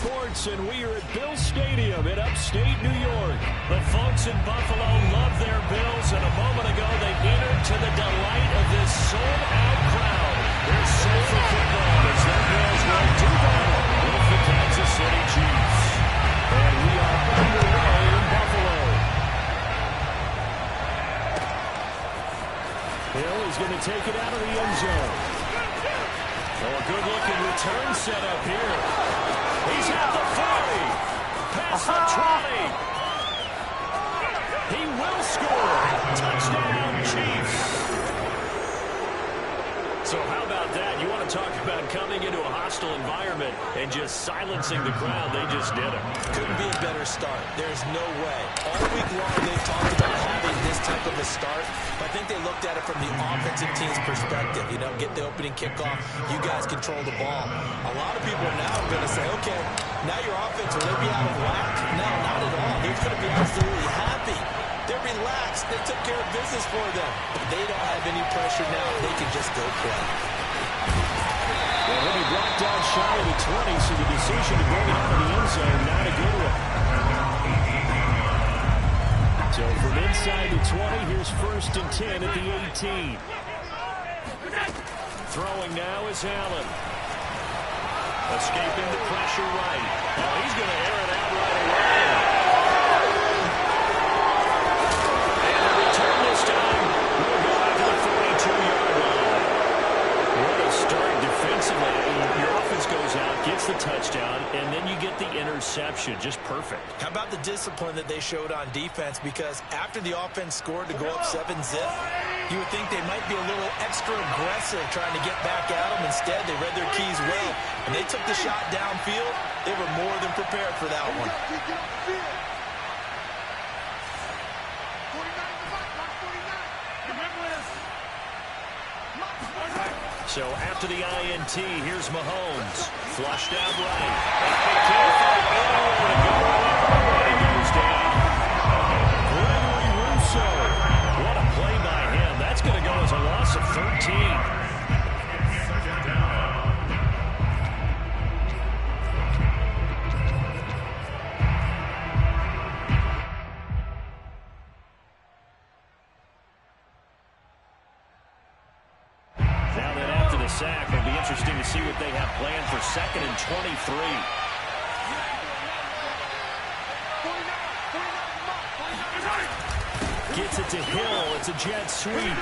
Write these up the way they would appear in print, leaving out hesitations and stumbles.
Sports, and we are at Bill Stadium in upstate New York. The folks in Buffalo love their Bills, and a moment ago they entered to the delight of this sold-out crowd. They're set for football as their Bills will do battle with the Kansas City Chiefs. And we are underway in Buffalo. Hill is going to take it out of the end zone. Oh, a good-looking return set up here. He's at the 40. Past the 20. He will score. Touchdown, Chiefs. So how about that? You want to talk about coming into a hostile environment and just silencing the crowd. They just did it. Couldn't be a better start. There's no way. All week long they've talked about having this type of a start. I think they looked at it from the offensive team's perspective. You know, get the opening kickoff. You guys control the ball. A lot of people now are going to say, okay, now your offense, will they be out of whack? No, not at all. They're going to be absolutely happy. They're relaxed. They took care of business for them. They don't have any pressure now. They can just go play. Well, he'll be blocked out shy of the 20, so the decision to bring it out of the end zone, not a good one. So from inside the 20, here's 1st and 10 at the 18. Throwing now is Allen. Escaping the pressure right. Now he's going to air it out right away. And the return this time will go out to the 42-yard line. What a start defensively. Your offense goes out, gets the touchdown, and then you get the interception. Just perfect. How about the discipline that they showed on defense? Because after the offense scored to go up 7-zip, you would think they might be a little extra aggressive trying to get back at them. Instead, they read their keys well, and they took the shot downfield. They were more than prepared for that one. So after the INT, here's Mahomes. Flushed out right. They can't find anywhere to go. He goes down. Gregory Rousseau. What a play by him. That's going to go as a loss of 13. Sack. It'll be interesting to see what they have planned for 2nd and 23. Gets it to Hill. It's a jet sweep.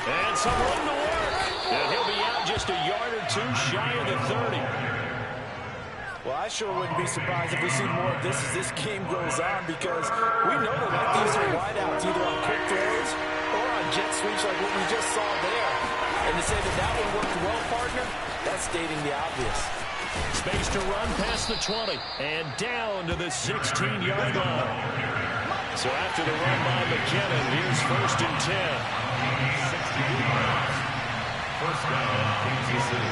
And some room to work. And he'll be out just a yard or two shy of the 30. Well, I sure wouldn't be surprised if we see more of this as this game goes on, because we know they like these wideouts either on quick throws or on jet sweeps like what we just saw there. And to say that that one worked well, partner, that's stating the obvious. Space to run past the 20 and down to the 16-yard line. So after the run by McKinnon, here's 1st and 10. 1st down, Kansas City.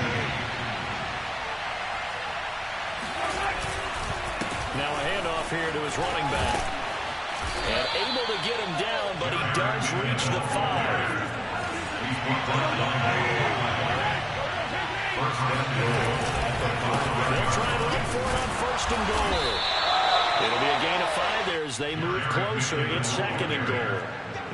Now a handoff here to his running back. And able to get him down, but he does reach the 5. They'll try and run for it on 1st and goal. It'll be a gain of 5 there as they move closer. It's 2nd and goal.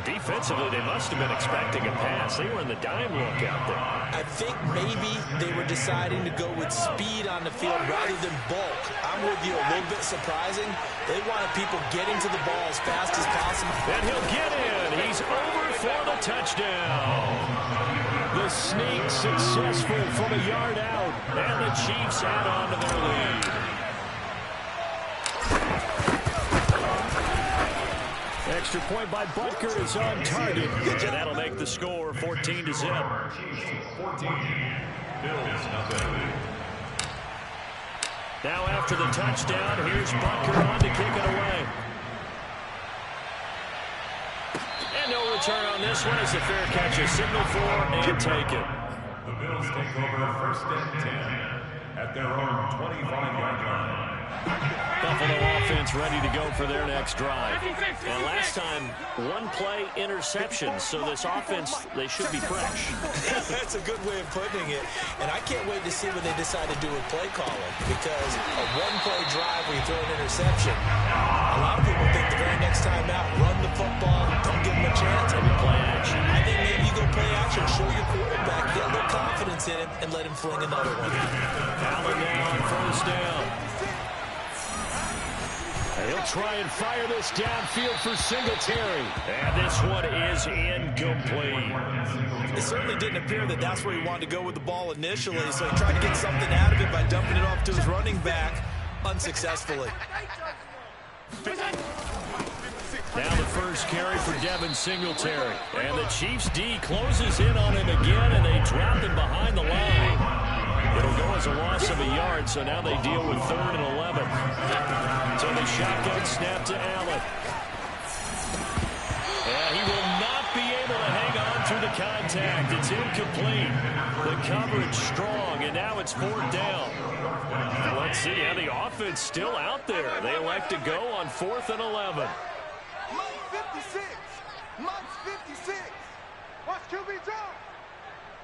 Defensively, they must have been expecting a pass. They were in the dime look out there. I think maybe they were deciding to go with speed on the field rather than bulk. I'm with you, a little bit surprising. They wanted people getting to the ball as fast as possible. And he'll get in. He's over for the touchdown. The sneak successful from a yard out. And the Chiefs add on to their lead. Extra point by Butker is on target. And that'll make the score 14-0. 14. Bills nothing. Now after the touchdown, here's Butker on to kick it away. And no return on this one as the fair catch is signaled for and taken. The Bills take over 1st and 10 at their own 25-yard line. Buffalo offense ready to go for their next drive. And last time, one play interception. So this offense, they should be fresh. That's a good way of putting it. And I can't wait to see what they decide to do with play calling. Because a one-play drive where you throw an interception, a lot of people think the very next time out, run the football, don't give them a chance. Maybe play action. I think maybe you go play action, show your quarterback, get a little confidence in him, and let him fling another one. Allen now on first down. He'll try and fire this downfield for Singletary. And this one is incomplete. It certainly didn't appear that that's where he wanted to go with the ball initially, so he tried to get something out of it by dumping it off to his running back unsuccessfully. Now the first carry for Devin Singletary. And the Chiefs D closes in on him again, and they drop him behind the line. It'll go as a loss of a yard, so now they deal with 3rd and 11. So the shotgun snap to Allen. And he will not be able to hang on through the contact. It's incomplete. The coverage strong, and now it's 4th down. Let's see how the offense still out there. They elect to go on 4th and 11. Mike 56. Mike's 56. Watch QB jump.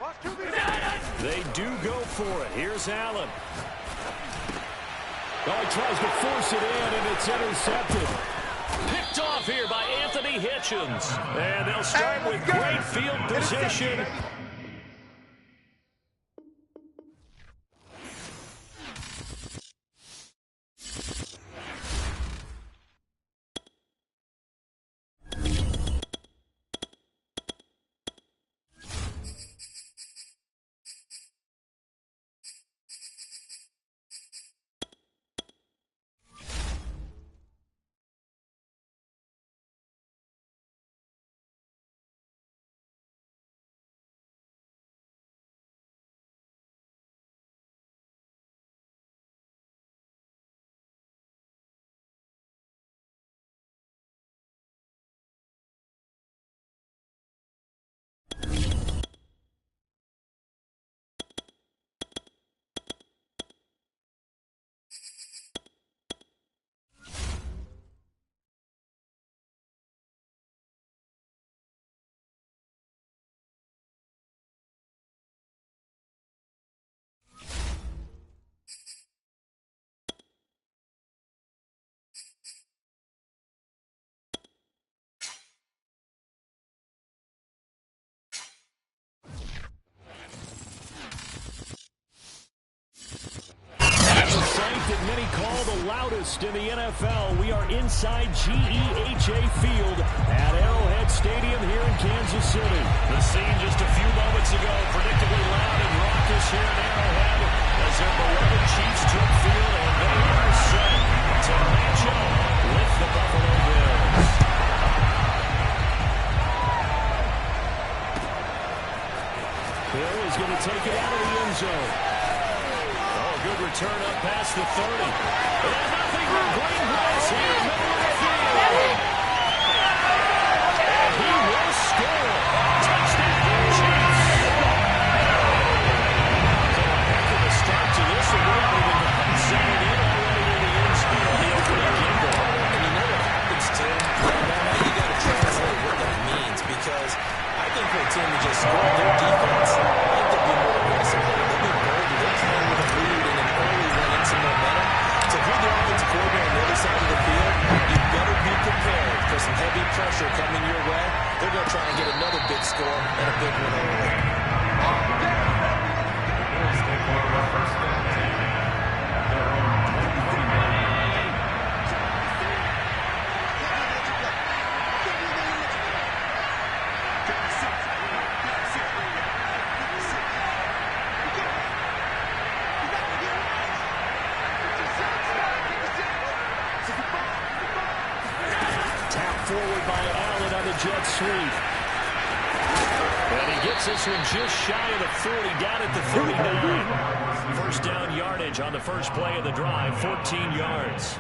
Watch QB jump. They do go for it. Here's Allen. Oh, he tries to force it in, and it's intercepted. Picked off here by Anthony Hitchens. And they'll start with great field position. That many call the loudest in the NFL. We are inside GEHA Field at Arrowhead Stadium here in Kansas City. The scene just a few moments ago, predictably loud and raucous here in Arrowhead as their beloved Chiefs took field, and they are set to match up with the Buffalo Bills. Bill is going to take it out of the end zone. Good return up past the 30. And nothing but great blitz here in the middle of the field. And he will score. Touchdown, Chiefs. Heck of a start to this one. We haven't even gotten settled in already in the end zone on the opening kickoff. And you know what happens, Tim? Now you got to translate what that means, because I think for a team to just score their defense, I think they'll be more aggressive. They'll be bolder. They're playing with a lead and an early run in some momentum. So if you're the offensive coordinator on the other side of the field, you better be prepared for some heavy pressure coming your way. They're going to try and get another big score and a big one early. Forward by Allen on the jet sweep. And he gets this one just shy of the 40, down at the 39. First down yardage on the first play of the drive, 14 yards.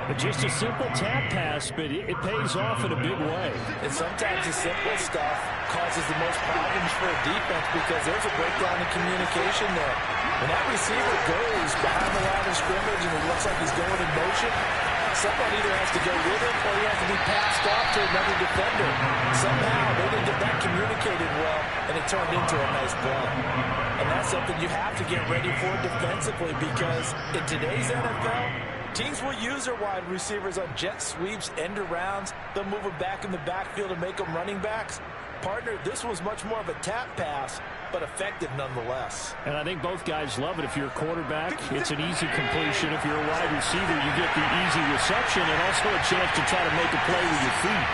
But just a simple tap pass, but it pays off in a big way. And sometimes the simple stuff causes the most problems for a defense because there's a breakdown in communication there. When that receiver goes behind the line of scrimmage and it looks like he's going in motion, someone either has to go with him or he has to be passed off to another defender. Somehow they didn't get that communicated well, and it turned into a nice play. And that's something you have to get ready for defensively, because in today's NFL, teams will use their wide receivers on jet sweeps, end arounds. They'll move them back in the backfield and make them running backs. Partner, this was much more of a tap pass, but effective nonetheless. And I think both guys love it. If you're a quarterback, it's an easy completion. If you're a wide receiver, you get the easy reception and also a chance to try to make a play with your feet.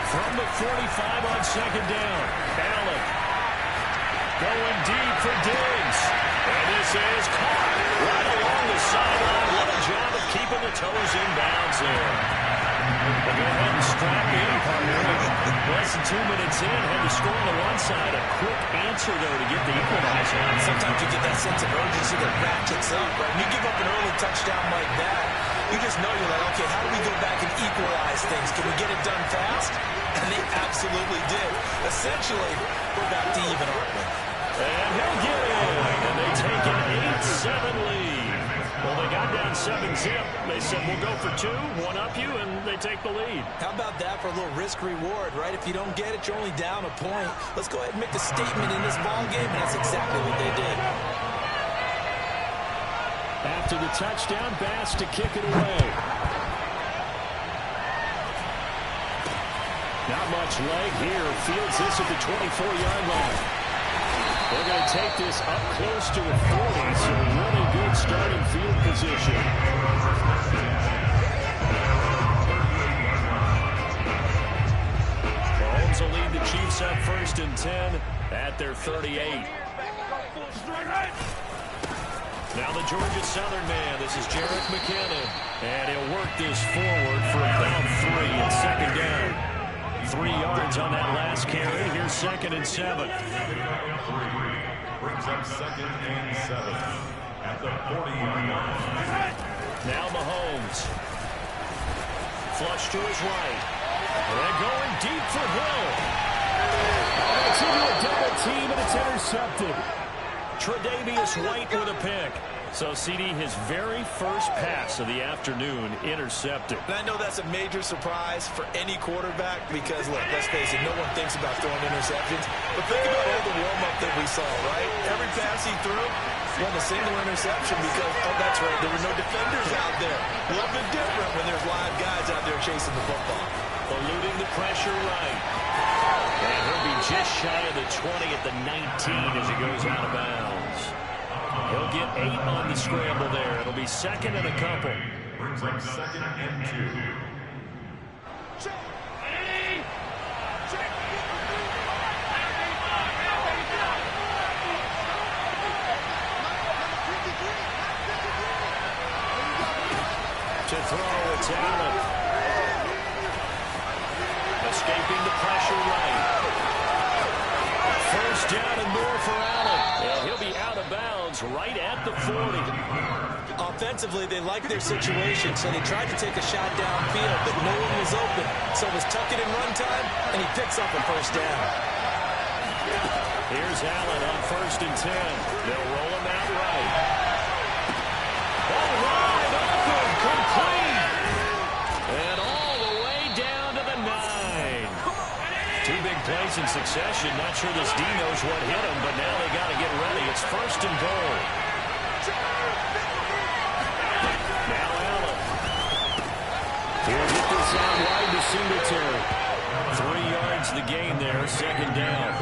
From the 45 on second down, Allen going deep for Diggs. And this is caught right along the sideline. What a job of keeping the toes in bounds there. We'll go ahead and strap in, partner. Less than 2 minutes in, had to score on the one side. A quick answer, though, to get the equalizer. Sometimes you get that sense of urgency that ratchets up, right? When you give up an early touchdown like that, you just know you're like, okay, how do we go back and equalize things? Can we get it done fast? And they absolutely did. Essentially, we're back to even, aren't we? And he'll get in. And they take an 8-7 lead. Well, they got down 7-zip. They said, we'll go for 2, one up you, and they take the lead. How about that for a little risk-reward, right? If you don't get it, you're only down a point. Let's go ahead and make a statement in this ball game, and that's exactly what they did. After the touchdown, Bass to kick it away. Not much leg here. Fields this at the 24-yard line. They're going to take this up close to the 40, so really good starting field position. Mahomes will lead the Chiefs up 1st and 10 at their 38. Now the Georgia Southern man. This is Jerick McKinnon. And he'll work this forward for about 3 and second down. 3 yards on that last carry. Here's 2nd and 7. Brings up 2nd and 7 at the 40-yard line. Now Mahomes. Flush to his right. And going deep for Hill. That's into a double team, and it's intercepted. Tre'Davious White with a pick. So, CD, his very first pass of the afternoon intercepted. And I know that's a major surprise for any quarterback because, look, let's face it, no one thinks about throwing interceptions. But think about all the warm-up that we saw, right? Every pass he threw won a single interception because, oh, that's right, there were no defenders out there. A little bit different when there's live guys out there chasing the football. Eluding the pressure right. And he'll be just shy of the 20 at the 19 as he goes out of bounds. He'll get 8 on the scramble there. It'll be 2nd and a couple. Brings up 2nd and 2. To throw, it's Allen. Escaping the pressure right. 1st down and more for Allen. And he'll be out of bounds right at the 40. Offensively, they liked their situation, so they tried to take a shot downfield, but no one was open. So it was tuck it in run time, and he picks up a 1st down. Here's Allen on 1st and 10. They'll roll him out right. Ball wide open, complete. And all the way down to the 9. 2 big plays in succession. Not sure this D knows what hit him, but now they got to get ready. It's 1st and goal. Now Allen. He'll get this out wide to Singletary. 3 yards the gain there, 2nd down.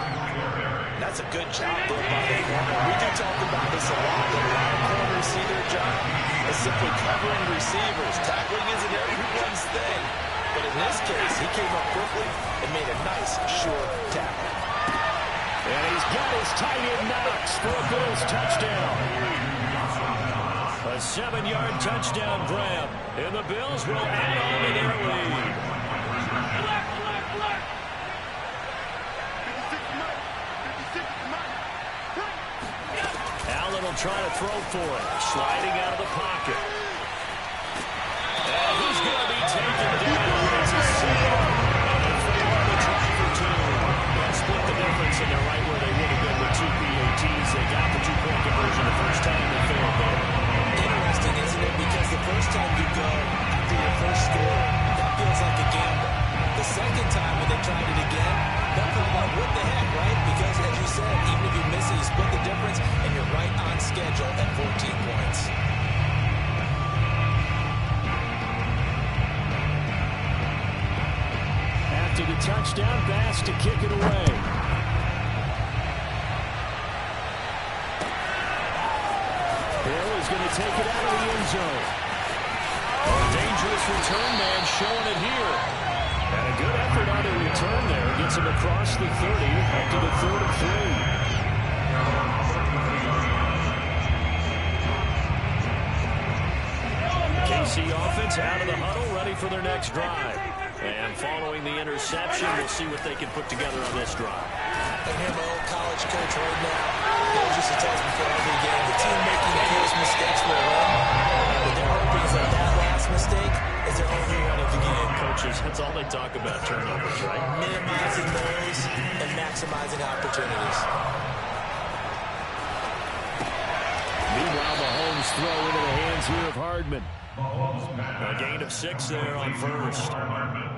That's a good job there by the corner. We do talk about this a lot. A lot of corners see their job as simply covering receivers. Tackling isn't everyone's thing. But in this case, he came up quickly and made a nice, short tackle. And he's got his tight end Knox for a Bills touchdown. A 7-yard touchdown grab. And the Bills will add on to their lead. Allen will try to throw for it. Sliding out of the pocket. And he's going to be taken touchdown. Bass to kick it away. Hill is going to take it out of the end zone. A dangerous return man showing it here. And a good effort on the return there. Gets him across the 30 up to the 3rd and 3. KC offense out of the huddle, ready for their next drive. And following the interception, we'll see what they can put together on this drive. I hear my old college coach right now. He used to tell us before every game, the team making the fewest mistakes will win. But they're hoping that that last mistake is their only one of the game. Coaches, that's all they talk about, turnovers, right? Minimizing noise and maximizing opportunities. Meanwhile, Mahomes throw into the hands here of Hardman. A gain of 6 there on first.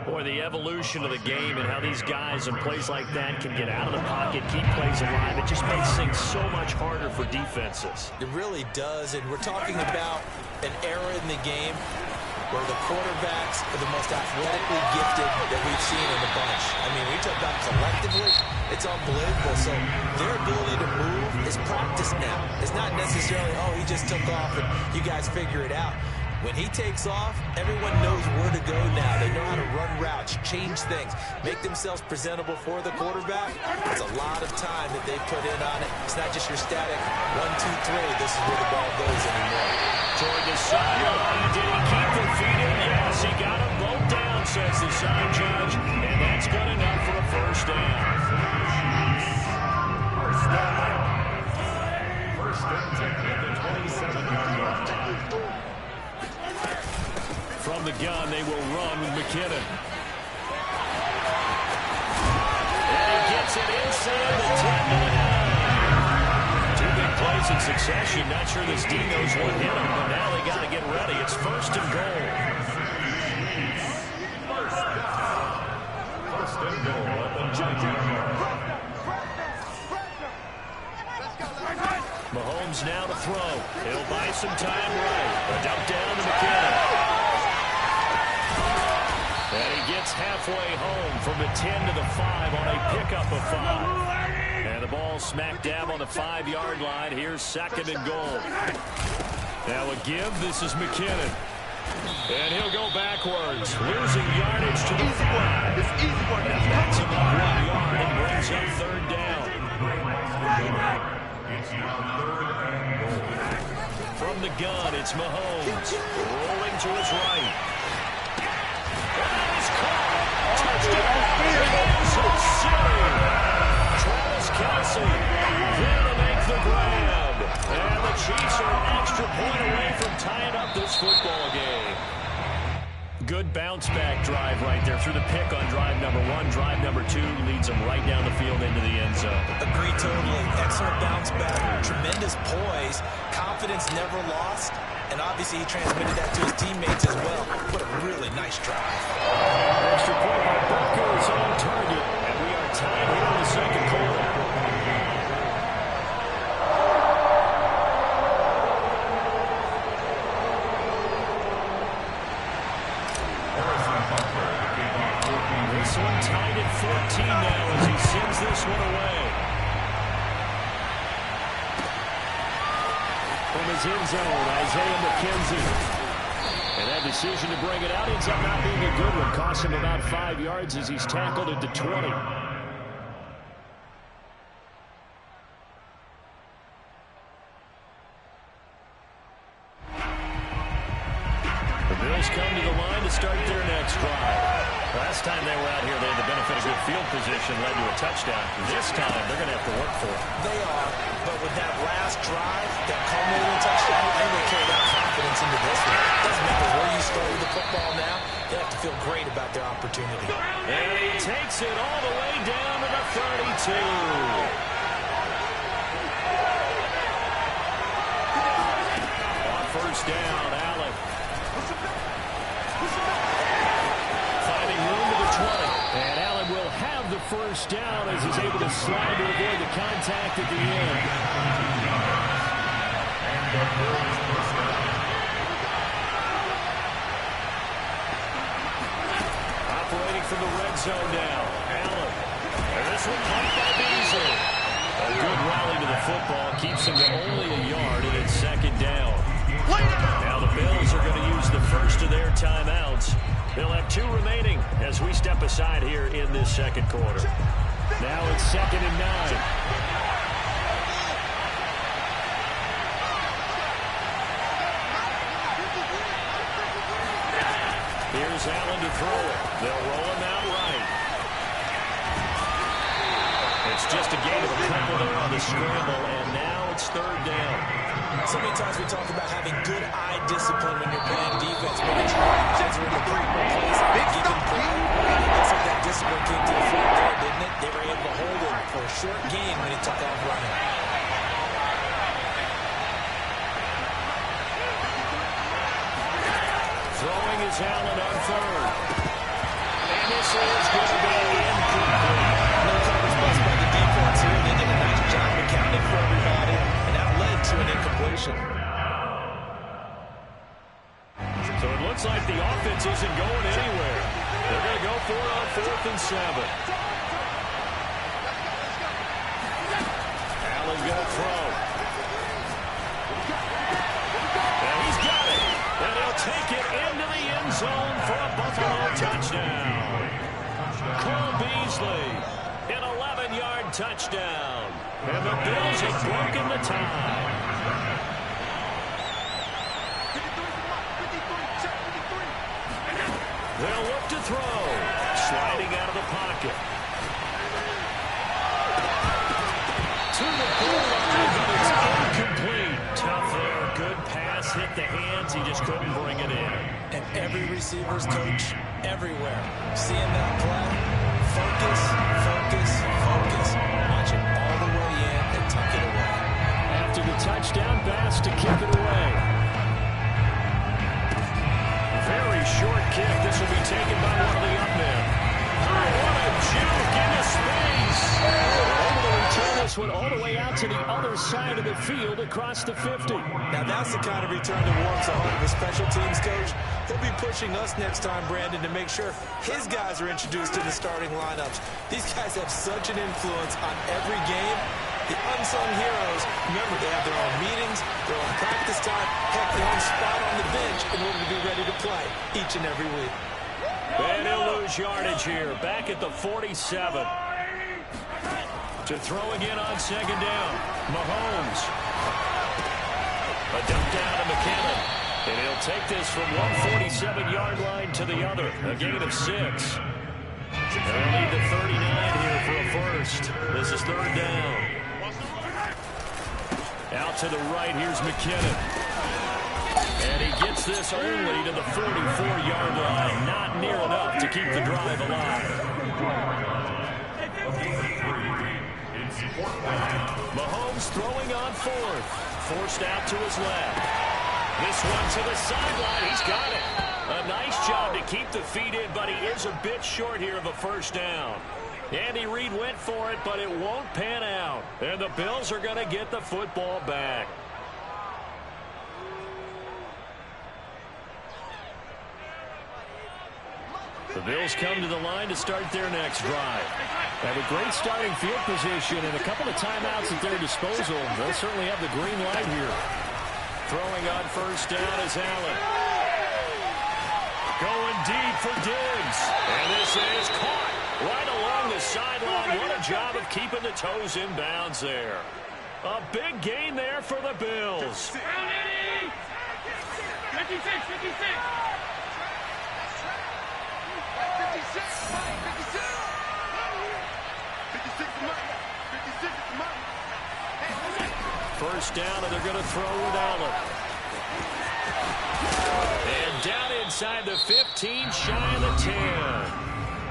Boy, the evolution of the game and how these guys in plays like that can get out of the pocket, keep plays alive, it just makes things so much harder for defenses. It really does, and we're talking about an era in the game where the quarterbacks are the most athletically gifted that we've seen in the bunch. I mean, we talk about collectively, it's unbelievable. So their ability to move is practiced now. It's not necessarily, oh, he just took off and you guys figure it out. When he takes off, everyone knows where to go now. They know how to run routes, change things, make themselves presentable for the quarterback. It's a lot of time that they put in on it. It's not just your static 1, 2, 3. This is where the ball goes anymore. Toward the sideline. Did he keep their feet in? Yes, he got them both down, says the side judge. And that's good enough for a first down. First and 10 at the 27-yard line. From the gun, they will run with McKinnon. And he gets it inside the 10 to the 9. 2 big plays in succession. Not sure this D knows what hit him, but now they got to get ready. It's first and goal. First and goal at the 9-yard line. Mahomes now to throw. He'll buy some time right. A dump down to McKinnon. And he gets halfway home from the 10 to the 5 on a pickup of 5. And the ball smack dab on the 5-yard line. Here's second and goal. Now a give. This is McKinnon. And he'll go backwards, losing yardage to the 5. It's easy work. That backs him up 1 yard and brings up third down. It's now third and goal. From the gun, it's Mahomes. Rolling to his right. Touchdown! Kansas City! Travis Kelce there to make the grab. And the Chiefs are an extra point away from tying up this football game. Good bounce-back drive right there through the pick on drive number 1. Drive number 2 leads them right down the field into the end zone. Agreed totally. Excellent bounce back. Tremendous poise. Confidence never lost. And obviously he transmitted that to his teammates as well. What a really nice drive. Extra point by Butker is on target. And we are tied here in the second quarter. This one tied at 14 now as he sends this one away. From his end zone, Isaiah McKenzie. And that decision to bring it out ends up not being a good one. Costs him about 5 yards as he's tackled at the 20. The Bills come to the line to start their next drive. Last time they were out here, they had the benefit of good field position, led to a touchdown. This time, they're going to have to work for it. They are, but with that last drive, that culminating touchdown, they will carry that confidence into this one. Doesn't matter where you start with the football now, they have to feel great about their opportunity. And he takes it all the way down to the 32. On first down, Allen. Finding room to the 20. And Allen will have the first down as he's able to slide to avoid the contact at the end. Operating from the red zone now. This one pumped by Beasley. A good rally to the football keeps him to only a yard, and it's second down. Now the Bills are going to use the first of their timeouts. They'll have 2 remaining as we step aside here in this second quarter. Now it's 2nd and 9. Here's Allen to throw it. They'll roll him out right. It's just a gain of a couple there on the scramble, and now it's 3rd down. So many times we talk about having good eye discipline when you're playing defense, making sure your eyes are in the proper place at a given play. Looks like that discipline came to the front there, didn't it? They were able to hold him for a short gain when he took off running. Throwing is Allen on 3rd. And this is going to be incomplete. No coverage bust by the defense here. They did a nice job accounting for everybody, and that led to an incompletion. So it looks like the offense isn't going anywhere. They're going to go for it on 4th and 7. Allen's going to throw. And he's got it. And he'll take it into the end zone for a Buffalo touchdown. Cole Beasley, an 11-yard touchdown. And the Bills have broken the tie. They'll look to throw. Sliding out of the pocket. To the goal line, but it's incomplete. Tough there. Good pass. Hit the hands. He just couldn't bring it in. And every receiver's coach everywhere. Seeing that play, focus, focus, focus. Watch it all the way in and tuck it away. After the touchdown pass to kick it away. Very short kick. This will be taken by one of the up men. Oh, what a juke into space. Able to return this one all the way out to the other side of the field across the 50. Now that's the kind of return that warms the heart of a special teams coach. He'll be pushing us next time, Brandon, to make sure his guys are introduced to the starting lineups. These guys have such an influence on every game. The unsung heroes, remember, they have their own meetings, their own practice time, heck, their own spot on the bench in order to be ready to play each and every week. And he'll lose yardage here, back at the 47. To throw again on 2nd down. Mahomes. A dump down to McKinnon. And he'll take this from 147-yard line to the other. A gain of 6. They'll need the 39 here for a first. This is 3rd down. Out to the right, here's McKinnon. And he gets this only to the 44-yard line. Not near enough to keep the drive alive. Mahomes throwing on 4th. Forced out to his left. This one to the sideline. He's got it. A nice job to keep the feet in, but he is a bit short here of a first down. Andy Reid went for it, but it won't pan out. And the Bills are going to get the football back. The Bills come to the line to start their next drive. Have a great starting field position and a couple of timeouts at their disposal. They'll certainly have the green light here. Throwing on 1st down is Allen. Going deep for Diggs. And this is caught right along the sideline. What a job of keeping the toes in bounds there. A big gain there for the Bills. 56, 56. 1st down, and they're going to throw with Allen. And down inside the 15, shy of the 10.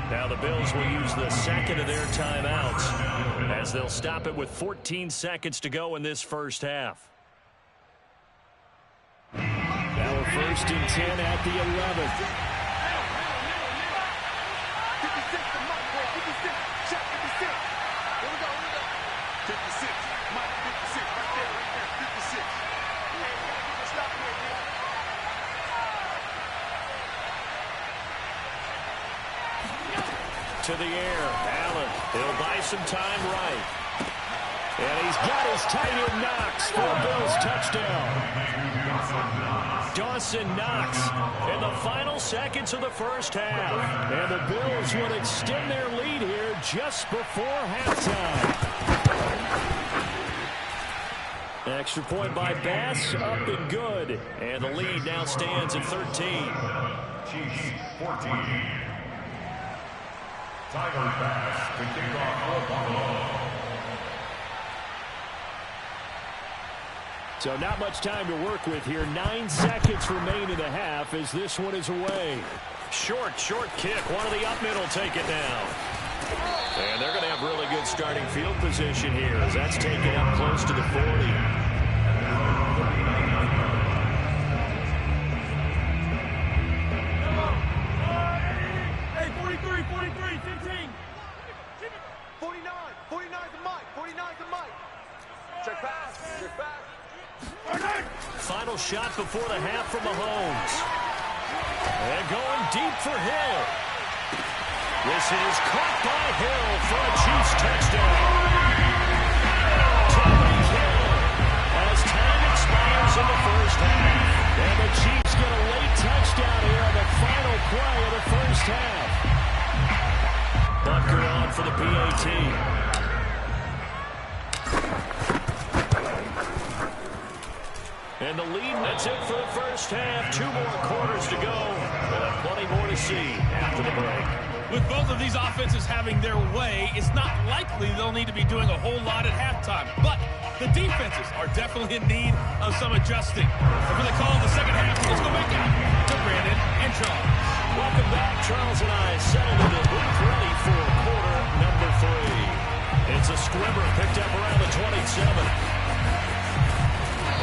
Now the Bills will use the 2nd of their timeouts as they'll stop it with 14 seconds to go in this first half. Now we're 1st and 10 at the 11th. 56. to the air. Allen, he'll buy some time right. And he's got his tight end Knox for a Bills touchdown. Dawson Knox in the final seconds of the first half. And the Bills would extend their lead here just before halftime. Extra point by Bass, up and good. And the lead now stands at 13. Chiefs 14. Tyler Bass to kick off for Buffalo. So not much time to work with here. 9 seconds remain in the half as this one is away. Short kick. One of the up middle take it now. And they're going to have really good starting field position here as that's taken up close to the 40. Hey, 43, 15. 49 the mic, 49 the mic. Check pass. Final shot before the half from Mahomes. And going deep for Hill. This is caught by Hill for a Chiefs touchdown. Tyreek Hill as time expires in the first half. And the Chiefs get a late touchdown here on the final play of the first half. Butker on for the PAT. And the lead, that's it for the first half. 2 more quarters to go. We'll have plenty more to see after the break. With both of these offenses having their way, it's not likely they'll need to be doing a whole lot at halftime. But the defenses are definitely in need of some adjusting. And for the call in the second half, let's go back out to Brandon and Charles. Welcome back. Charles and I settled in the booth ready for quarter number 3. It's a squibber picked up around the 27.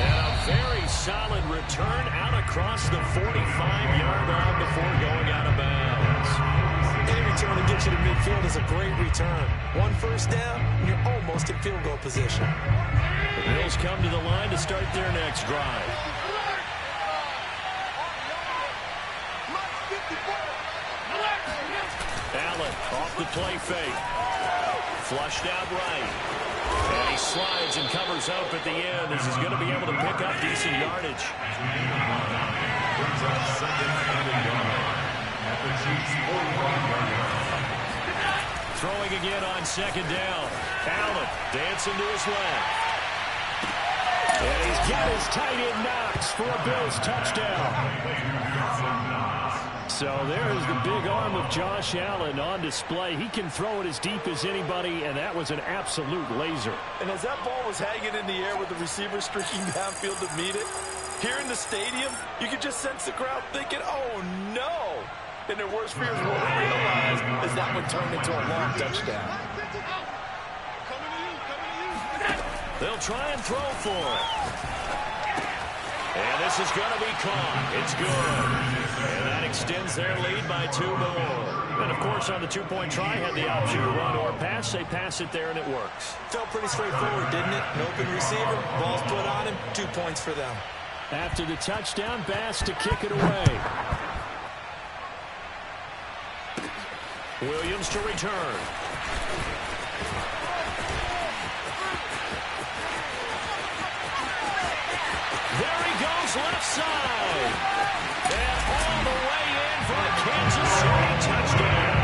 And a very solid return out across the 45-yard line before going out of bounds. Any return to get you to midfield is a great return. 1 first down, and you're almost in field goal position. The Bills come to the line to start their next drive. Allen off the play fake. Flushed out right. And he slides and covers up at the end as he's going to be able to pick up decent yardage. Brings up second and a yard at the Chiefs 41-yard line. Throwing again on second down. Allen dancing to his left. And he's got his tight end Knox for a Bills touchdown. So there's the big arm of Josh Allen on display. He can throw it as deep as anybody, and that was an absolute laser. And as that ball was hanging in the air with the receiver streaking downfield to meet it, here in the stadium, you could just sense the crowd thinking, oh, no. And their worst fears won't realize as that one turned into a long touchdown. They'll try and throw for it. And this is going to be caught. It's good. And that extends their lead by 2 more. And, of course, on the 2-point try, had the option to run or pass. They pass it there, and it works. Felt pretty straightforward, didn't it? An open receiver, ball's put on him, 2 points for them. After the touchdown, Bass to kick it away. Williams to return. There he goes, left side. And all the way in for a Kansas City touchdown.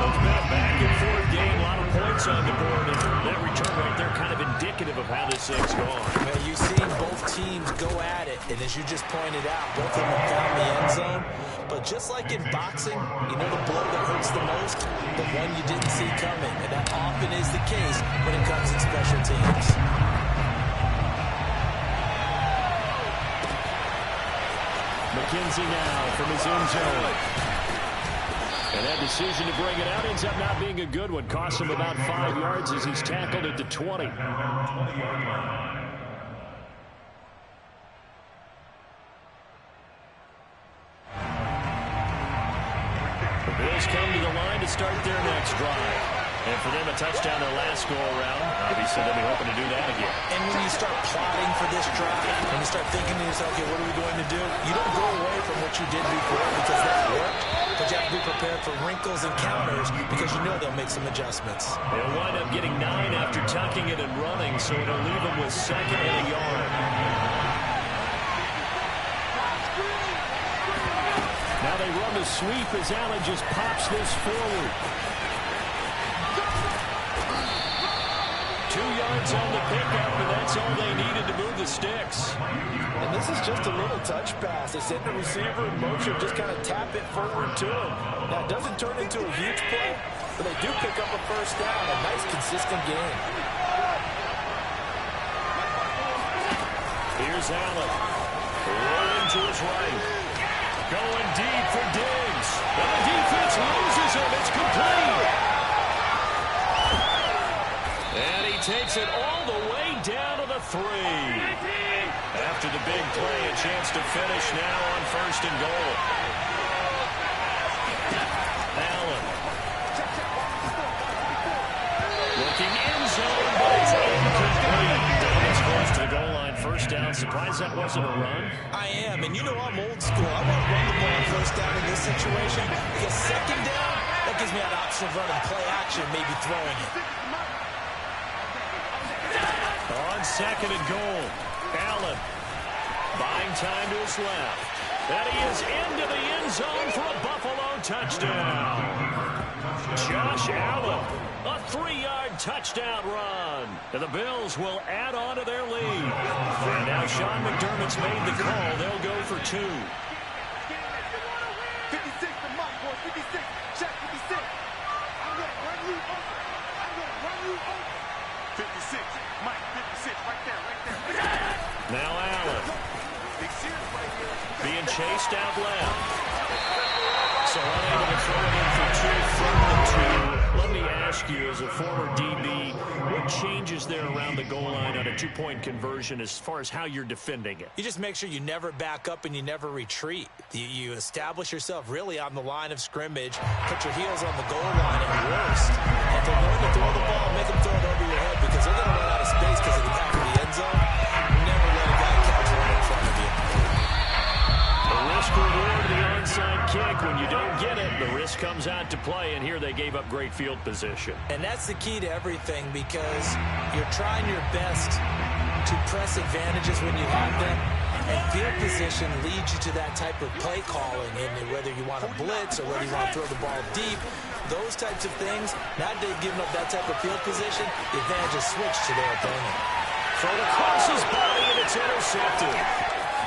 It's been a back-and-forth game, a lot of points on the board, and that return right there kind of indicative of how this thing's gone. Well, you've seen both teams go at it, and as you just pointed out, both of them have found the end zone. But just like in boxing, you know the blow that hurts the most? The one you didn't see coming, and that often is the case when it comes in special teams. McKenzie now from his own zone. And that decision to bring it out ends up not being a good one. Costs him about 5 yards as he's tackled at the 20. The Bills come to the line to start their next drive. And for them, a touchdown their last go-around. Obviously, they'll be hoping to do that again. And when you start plotting for this drive, when you start thinking to yourself, okay, what are we going to do? You don't go away from what you did before because that worked. but you have to be prepared for wrinkles and counters because you know they'll make some adjustments. They'll wind up getting 9 after tucking it and running, so it'll leave them with 2nd and a yard. Now they run the sweep as Allen just pops this forward. 2 yards on the pickup, and that's all they needed to move the sticks. And this is just a little touch pass. They send the receiver in motion, just kind of tap it forward to him. Now, it doesn't turn into a huge play, but they do pick up a first down. A nice, consistent game. Here's Allen. Rolling to his right. Going deep for Diggs. And the defense loses him. It's complete. And he takes it all the way down to the 3. After the big play, a chance to finish now on 1st and goal. Allen. Looking end zone, but it's incomplete. It's close to the goal line. 1st down. Surprised that wasn't a run? I am, and you know I'm old school. I want to run the ball on 1st down in this situation because 2nd down, that gives me an option of running play action, maybe throwing it. On 2nd and goal, Allen buying time to his left. And he is into the end zone for a Buffalo touchdown. Josh Allen, a 3-yard touchdown run. And the Bills will add on to their lead. And now Sean McDermott's made the call. They'll go for 2. 56 to Mike, boy. 56. Check 56. I'm going to run you over. I'm going to run you over. 56. Mike, 56. Right there, right there. Now Allen being chased out left. So unable to throw it in for 2 from the 2. Let me ask you, as a former DB, what changes there around the goal line on a 2-point conversion as far as how you're defending it? You just make sure you never back up and you never retreat. You establish yourself really on the line of scrimmage, put your heels on the goal line at worst. And if they're going to throw the ball, make them throw it over your head because they're going to run out of space because of the back of the end zone. Never let a guy catch one in front of you. The risk reward of the onside kick. When you don't get it, the risk comes out to play, and here they gave up great field position. And that's the key to everything because you're trying your best to press advantages when you have them, and field position leads you to that type of play calling, and whether you want to blitz or whether you want to throw the ball deep, those types of things. Now that they've given up that type of field position, the advantage is switched to their opponent. Thrown across his body, and it's intercepted.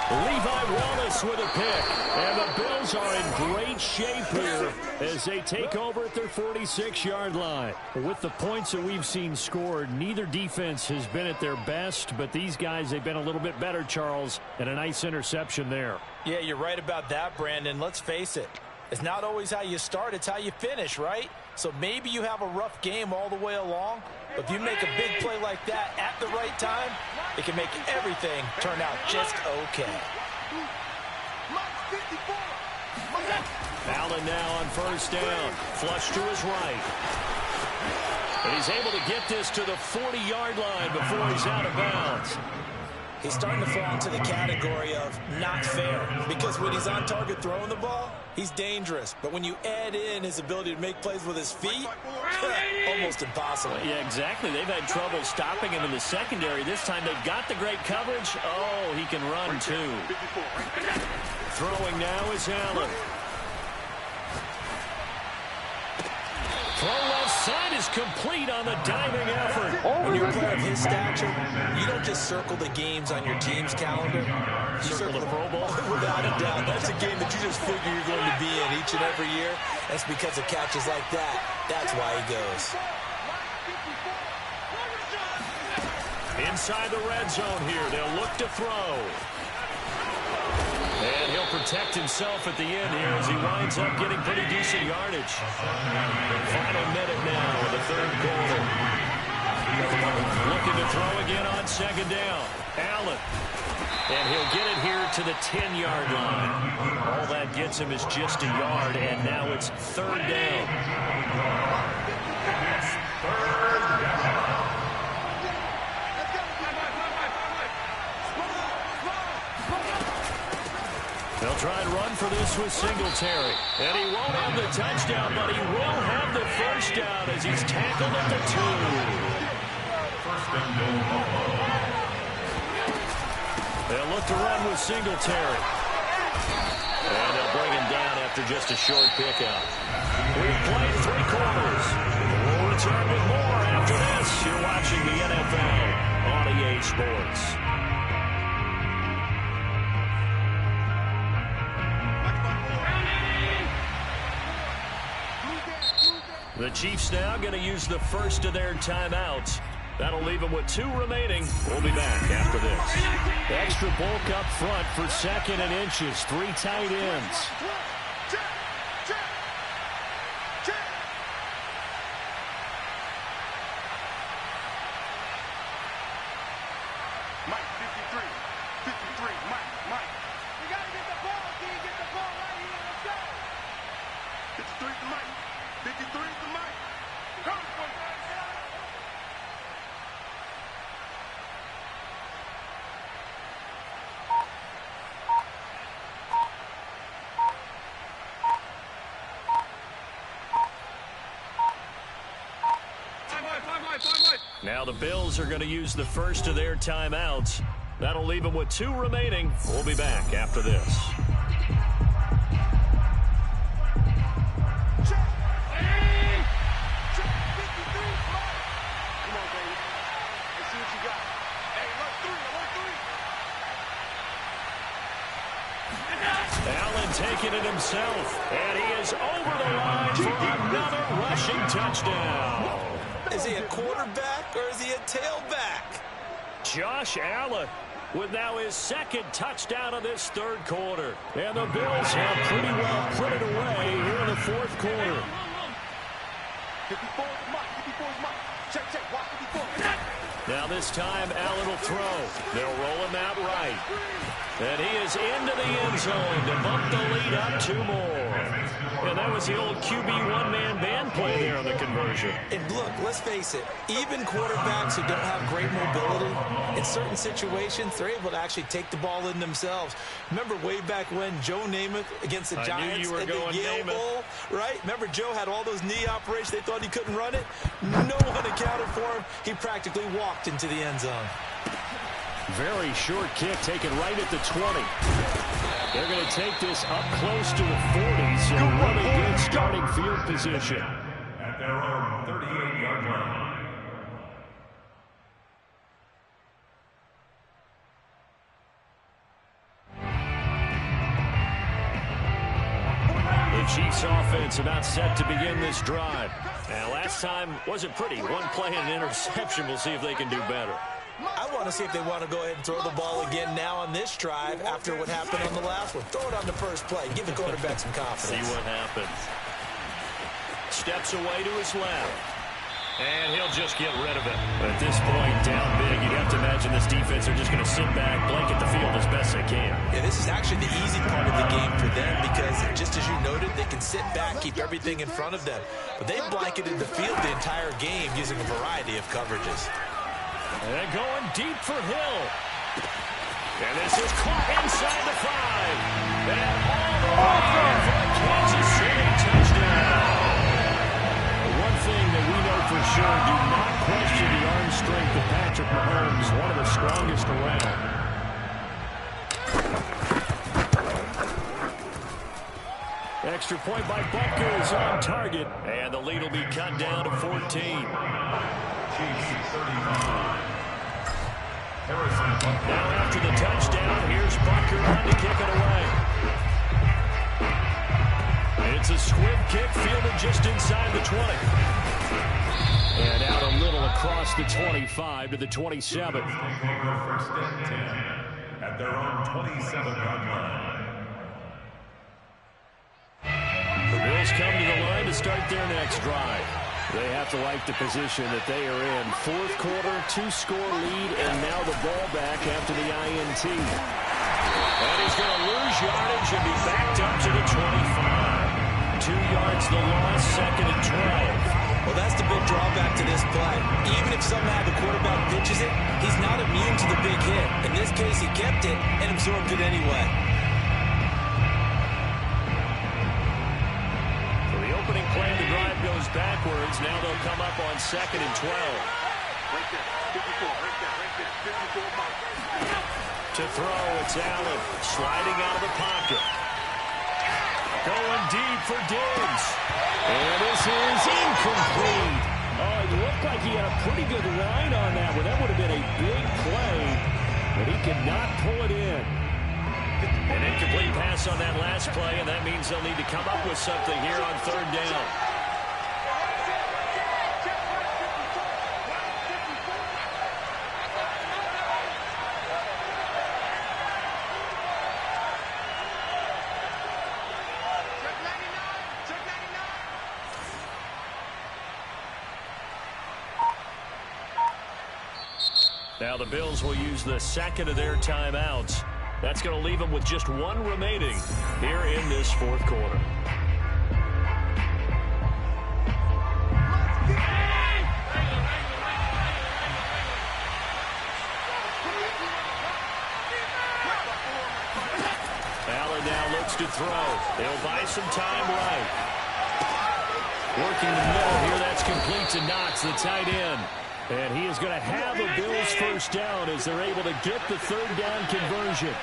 Levi Wallace with a pick. And the Bills are in great shape here as they take over at their 46-yard line. With the points that we've seen scored, neither defense has been at their best, but these guys, they've been a little bit better, Charles, and a nice interception there. Yeah, you're right about that, Brandon. Let's face it. It's not always how you start, it's how you finish, right? So maybe you have a rough game all the way along, but if you make a big play like that at the right time, it can make everything turn out just okay. Allen now on 1st down. Flush to his right. And he's able to get this to the 40-yard line before he's out of bounds. He's starting to fall into the category of not fair because when he's on target throwing the ball, he's dangerous. But when you add in his ability to make plays with his feet, almost impossible. Yeah, exactly. They've had trouble stopping him in the secondary. This time they've got the great coverage. Oh, he can run too. Throwing now is Allen. Throw left side is complete on the diving effort. When you're a player of his stature, you don't just circle the games on your team's calendar. You Circle the Pro Bowl? Without a doubt. That's a game that you just figure you're going to be in each and every year. That's because of catches like that. That's why he goes. Inside the red zone here. They'll look to throw. And he'll protect himself at the end here as he winds up getting pretty decent yardage. Final minute now of the 3rd quarter. Looking to throw again on 2nd down. Allen. And he'll get it here to the 10-yard line. All that gets him is just a yard, and now it's 3rd down. They'll try and run for this with Singletary. And he won't have the touchdown, but he will have the first down as he's tackled at the 2. First and goal, Buffalo. They'll look to run with Singletary. And they'll bring him down after just a short pickup. We've played 3 quarters. We'll return with more after this. You're watching the NFL on EA Sports. The Chiefs now going to use the first of their timeouts. That'll leave them with 2 remaining. We'll be back after this. Extra bulk up front for 2nd and inches. 3 tight ends. Mike, 53. 53. Mike. We got to get the ball, King. Get the ball right here. Let's go. 53 to Mike. 53 to Mike. Come on, boys. Now the Bills are going to use the first of their timeouts. That'll leave them with 2 remaining. We'll be back after this. Allen taking it himself, and he is over the line for another rushing touchdown. Is he a quarterback or is he a tailback? Josh Allen with now his 2nd touchdown of this 3rd quarter. And the Bills have pretty well put it away here in the 4th quarter. 54 is Mike. 54 is Mike. Check. Watch 54. Now this time Allen will throw. They'll roll him out right. And he is into the end zone to bump the lead up 2 more. And that was the old QB one-man band play there on the conversion. And look, let's face it, even quarterbacks who don't have great mobility, in certain situations, they're able to actually take the ball in themselves. Remember way back when Joe Namath against the Giants at the Yale Bowl, right? Remember Joe had all those knee operations. They thought he couldn't run it. No one accounted for him. He practically walked into the end zone. Very short kick taken right at the 20. They're going to take this up close to the 40, so really good starting field position. At their own 38-yard line. The Chiefs offense about set to begin this drive. Now, last time wasn't pretty. 1 play and an interception. We'll see if they can do better. I want to see if they want to go ahead and throw the ball again now on this drive after what happened on the last one. Throw it on the first play. Give the quarterback some confidence. See what happens. Steps away to his left. And he'll just get rid of it. At this point, down big, you'd have to imagine this defense are just going to sit back, blanket the field as best they can. Yeah, this is actually the easy part of the game for them because, just as you noted, they can sit back, keep everything in front of them. But they blanketed the field the entire game using a variety of coverages. And going deep for Hill. And this is caught inside the 5. And all the way in for a Kansas City touchdown. One thing that we know for sure, do not question the arm strength of Patrick Mahomes, one of the strongest around. Extra point by Butker is on target. And the lead will be cut down to 14. Chiefs 35. Harrison Butker. Now after the touchdown, here's Butker on to kick it away. It's a squib kick fielded just inside the 20. And out a little across the 25 to the 27. Take over first and 10 at their own 27-yard line. The Bills come to the line to start their next drive. They have to like the position that they are in. 4th quarter, 2-score lead, and now the ball back after the INT. And he's going to lose yardage and be backed up to the 25. 2 yards the loss, 2nd and 12. Well, that's the big drawback to this play. Even if somehow the quarterback pitches it, he's not immune to the big hit. In this case, he kept it and absorbed it anyway. goes backwards. Now they'll come up on 2nd and 12. Right there. 54. Right there. 54 miles. To throw, it's Allen sliding out of the pocket. Going deep for Diggs. And this is incomplete. Oh, it looked like he had a pretty good line on that one. That would have been a big play, but he could not pull it in. An incomplete pass on that last play, and that means they'll need to come up with something here on 3rd down. Now the Bills will use the 2nd of their timeouts. That's going to leave them with just 1 remaining here in this 4th quarter. Allen now looks to throw. They'll buy some time right. Working the middle here. That's complete to Knox, the tight end. And he is going to have a Bills first down as they're able to get the 3rd down conversion.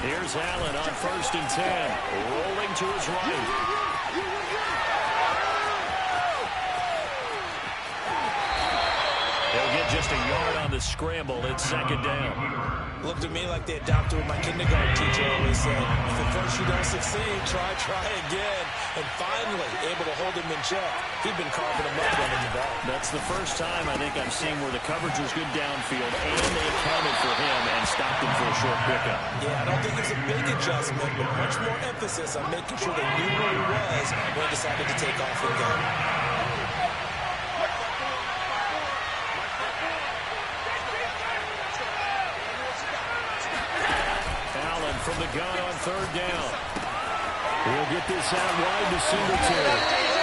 Here's Allen on 1st and 10. Rolling to his right. They'll get just a yard on the scramble. It's 2nd down. Looked to me like they adopted what my kindergarten teacher always said. If at first you don't succeed, try again. And finally, able to hold him in check. He'd been carving him up running the ball. That's the first time I think I've seen where the coverage was good downfield and they accounted for him and stopped him for a short pickup. Yeah, I don't think it's a big adjustment, but much more emphasis on making sure they knew where he was when he decided to take off and go. From the gun on 3rd down. He'll get this out wide to Singletary.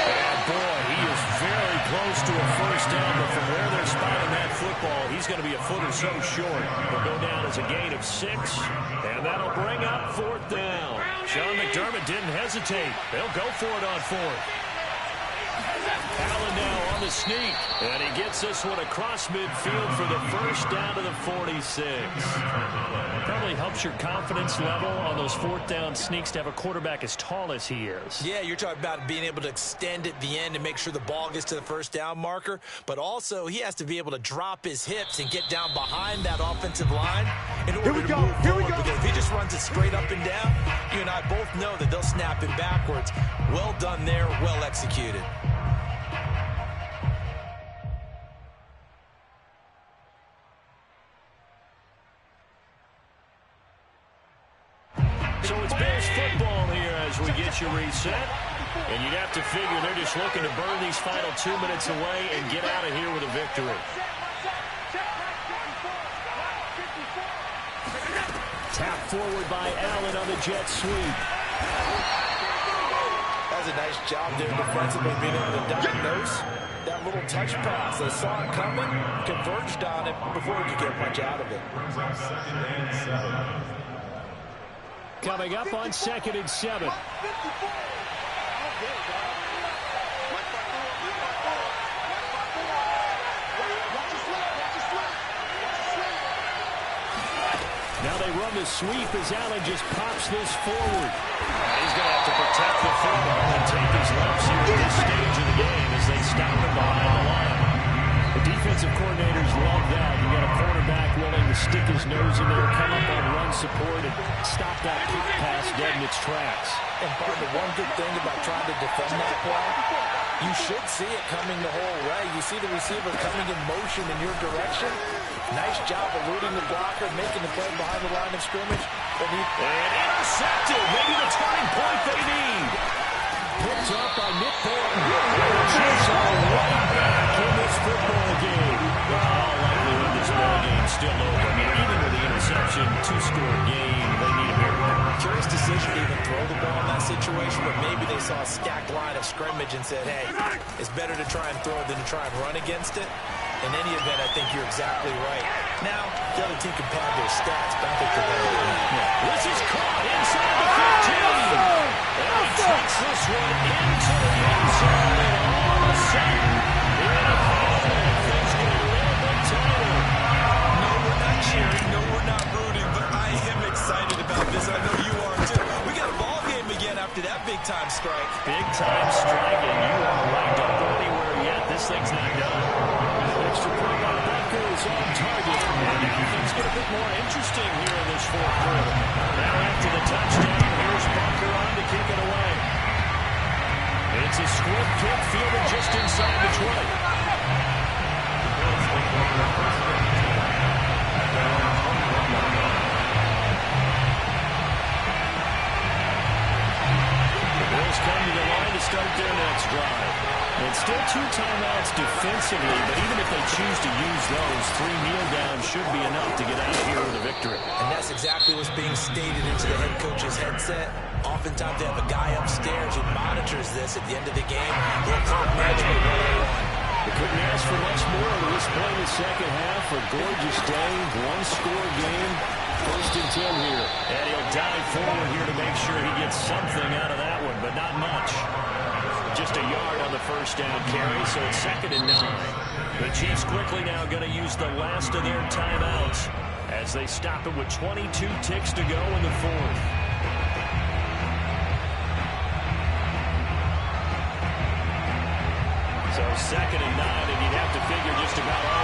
And boy, he is very close to a first down, but from where they're spotting that football, he's going to be a foot or so short. He'll go down as a gain of 6, and that'll bring up 4th down. Sean McDermott didn't hesitate. They'll go for it on 4th. Allen now on the sneak, and he gets this one across midfield for the first down to the 46. Probably helps your confidence level on those 4th down sneaks to have a quarterback as tall as he is. Yeah, you're talking about being able to extend at the end and make sure the ball gets to the first down marker, but also he has to be able to drop his hips and get down behind that offensive line in order to move forward. Because if he just runs it straight up and down, you and I both know that they'll snap him backwards. Well done there, well executed. So it's Bills football here as we get you reset. And you'd have to figure they're just looking to burn these final 2 minutes away and get out of here with a victory. Tap forward by Allen on the jet sweep. That's a nice job there defensively, being able to diagnose that little touch pass. They saw it coming, converged on it before he could get much out of it. Coming up on 2nd and 7. Now they run the sweep as Allen just pops this forward. He's going to have to protect the football and take his lumps here at this stage of the game as they stop him behind the line. The defensive coordinators love that. You got a quarterback willing to stick his nose in there, come up on run support, and stop that kick pass dead in its tracks. And part of the one good thing about trying to defend that play, you should see it coming the whole way. You see the receiver coming in motion in your direction. Nice job eluding the blocker, making the play behind the line of scrimmage. And intercepted. Maybe the turning point they need. Picked up by Nick Bolton. Chiefs are right back in this football game. Well, likelihood this ball game's still over. I mean, even with the interception, 2-score game, they need a miracle. Curious decision to even throw the ball in that situation, but maybe they saw a stacked line of scrimmage and said, hey, it's better to try and throw than to try and run against it. In any event, I think you're exactly right. Now, the other team can pad their stats, but I think they're going to win. This is caught inside the 15. And he takes this one into the end zone. And all of a sudden, here in the final, things get a little bit tighter. No, we're not cheering. No, we're not rooting. But I am excited about this. I know you are, too. We got a ball game again after that big-time strike. Big-time strike, and you are right. Don't go anywhere yet. This thing's not done. Extra point by Bunker is on target. And now things get a bit more interesting here in this fourth quarter. Now after the touchdown, here's Bunker on to kick it away. It's a squib kick fielded just inside the 20. Come to the line to start their next drive. And still 2 timeouts defensively, but even if they choose to use those, 3 kneel downs should be enough to get out of here with a victory. And that's exactly what's being stated into the head coach's headset. Oftentimes they have a guy upstairs who monitors this at the end of the game. He'll call management one-on-one. They couldn't ask for much more in this play in the second half. A gorgeous day, one-score game. 1st and 10 here. And he'll dive forward here to make sure he gets something out of that one, but not much. Just a yard on the first down carry, so it's 2nd and 9. The Chiefs quickly now going to use the last of their timeouts as they stop it with 22 ticks to go in the 4th. So 2nd and 9, and you'd have to figure just about all